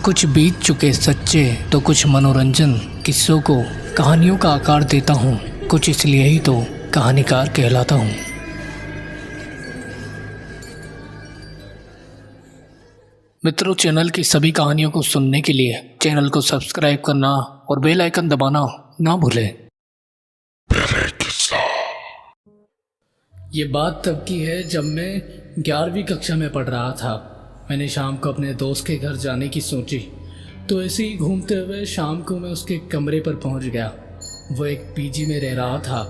कुछ बीत चुके सच्चे तो कुछ मनोरंजन किस्सों को कहानियों का आकार देता हूँ। कुछ इसलिए ही तो कहानीकार कहलाता हूँ। मित्रों, चैनल की सभी कहानियों को सुनने के लिए चैनल को सब्सक्राइब करना और बेल आइकन दबाना ना भूलें। ये बात तब की है जब मैं 11वीं कक्षा में पढ़ रहा था। मैंने शाम को अपने दोस्त के घर जाने की सोची, तो ऐसे ही घूमते हुए शाम को मैं उसके कमरे पर पहुंच गया। वो एक पीजी में रह रहा था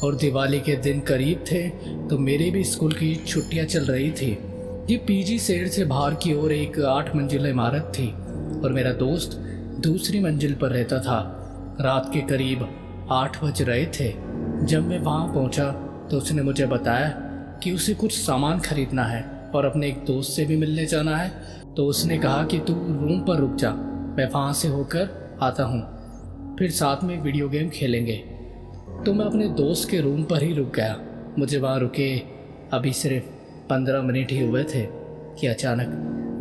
और दिवाली के दिन करीब थे, तो मेरे भी स्कूल की छुट्टियां चल रही थी। ये पीजी शहर से बाहर की ओर एक 8 मंजिला इमारत थी और मेरा दोस्त दूसरी मंजिल पर रहता था। रात के करीब 8 बज रहे थे। जब मैं वहाँ पहुँचा तो उसने मुझे बताया कि उसे कुछ सामान खरीदना है और अपने एक दोस्त से भी मिलने जाना है। तो उसने कहा कि तू रूम पर रुक जा, मैं वहाँ से होकर आता हूँ, फिर साथ में वीडियो गेम खेलेंगे। तो मैं अपने दोस्त के रूम पर ही रुक गया। मुझे वहाँ रुके अभी सिर्फ 15 मिनट ही हुए थे कि अचानक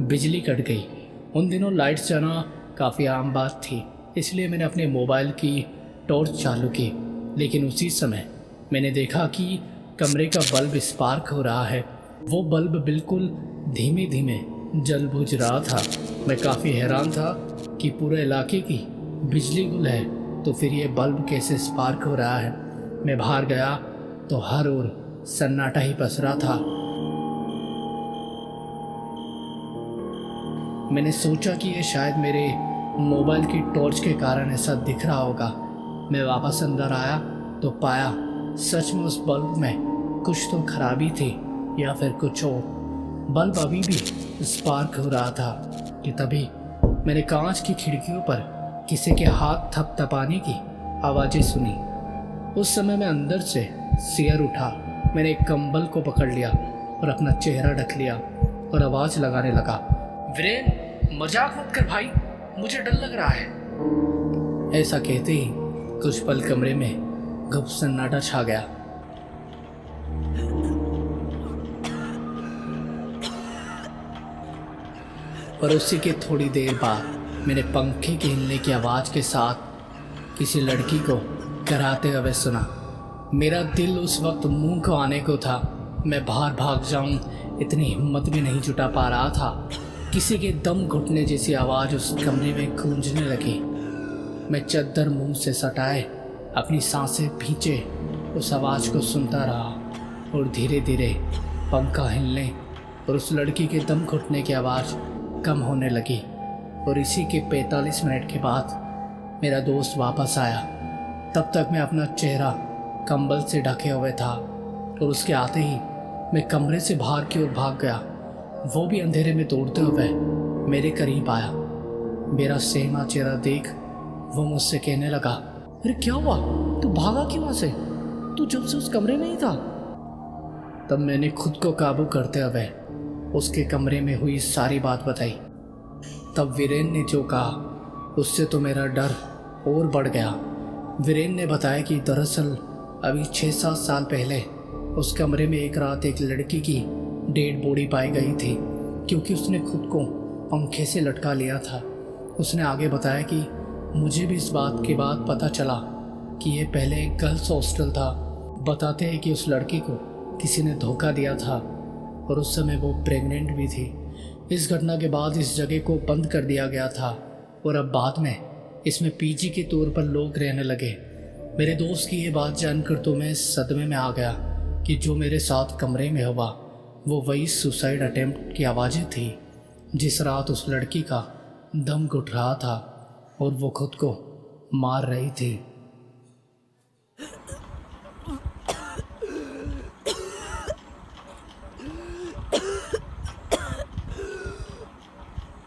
बिजली कट गई। उन दिनों लाइट्स जाना काफ़ी आम बात थी, इसलिए मैंने अपने मोबाइल की टॉर्च चालू की। लेकिन उसी समय मैंने देखा कि कमरे का बल्ब स्पार्क हो रहा है। वो बल्ब बिल्कुल धीमे धीमे जल बुझ रहा था। मैं काफ़ी हैरान था कि पूरे इलाके की बिजली गुल है, तो फिर ये बल्ब कैसे स्पार्क हो रहा है। मैं बाहर गया तो हर ओर सन्नाटा ही पसरा था। मैंने सोचा कि ये शायद मेरे मोबाइल की टॉर्च के कारण ऐसा दिख रहा होगा। मैं वापस अंदर आया तो पाया सच में उस बल्ब में कुछ तो खराबी थी या फिर कुछ और। बल्ब अभी भी स्पार्क हो रहा था कि तभी मैंने कांच की खिड़कियों पर किसी के हाथ थपथपाने की आवाज़ें सुनी। उस समय मैं अंदर से सिर उठा। मैंने एक कंबल को पकड़ लिया और अपना चेहरा ढक लिया और आवाज़ लगाने लगा, वीरेन मजाक मत कर भाई, मुझे डर लग रहा है। ऐसा कहते ही कुछ पल कमरे में गुप्त सन्नाटा छा गया। और उसी के थोड़ी देर बाद मैंने पंखे के हिलने की आवाज़ के साथ किसी लड़की को कराते हुए सुना। मेरा दिल उस वक्त मुंह को आने को था। मैं बाहर भाग जाऊं इतनी हिम्मत भी नहीं जुटा पा रहा था। किसी के दम घुटने जैसी आवाज़ उस कमरे में गूंजने लगी। मैं चद्दर मुंह से सटाए अपनी सांसें भींचे उस आवाज़ को सुनता रहा और धीरे धीरे पंखा हिलने और उस लड़की के दम घुटने की आवाज़ कम होने लगी। और इसी के 45 मिनट के बाद मेरा दोस्त वापस आया। तब तक मैं अपना चेहरा कंबल से ढके हुए था और उसके आते ही मैं कमरे से बाहर की ओर भाग गया। वो भी अंधेरे में दौड़ते हुए मेरे करीब आया। मेरा सहमा चेहरा देख वो मुझसे कहने लगा, अरे क्या हुआ, तू भागा क्यों वहाँ से? तू जब से उस कमरे में ही था। तब मैंने खुद को काबू करते हुए उसके कमरे में हुई सारी बात बताई। तब वीरेन ने जो कहा उससे तो मेरा डर और बढ़ गया। वीरेन ने बताया कि दरअसल अभी 6-7 साल पहले उस कमरे में एक रात एक लड़की की डेड बॉडी पाई गई थी, क्योंकि उसने खुद को पंखे से लटका लिया था। उसने आगे बताया कि मुझे भी इस बात के बाद पता चला कि ये पहले एक गर्ल्स हॉस्टल था। बताते हैं कि उस लड़की को किसी ने धोखा दिया था और उस समय वो प्रेग्नेंट भी थी। इस घटना के बाद इस जगह को बंद कर दिया गया था और अब बाद में इसमें पीजी के तौर पर लोग रहने लगे। मेरे दोस्त की ये बात जानकर तो मैं सदमे में आ गया कि जो मेरे साथ कमरे में हुआ वो वही सुसाइड अटेम्प्ट की आवाज़ें थी जिस रात उस लड़की का दम घुट रहा था और वो खुद को मार रही थी।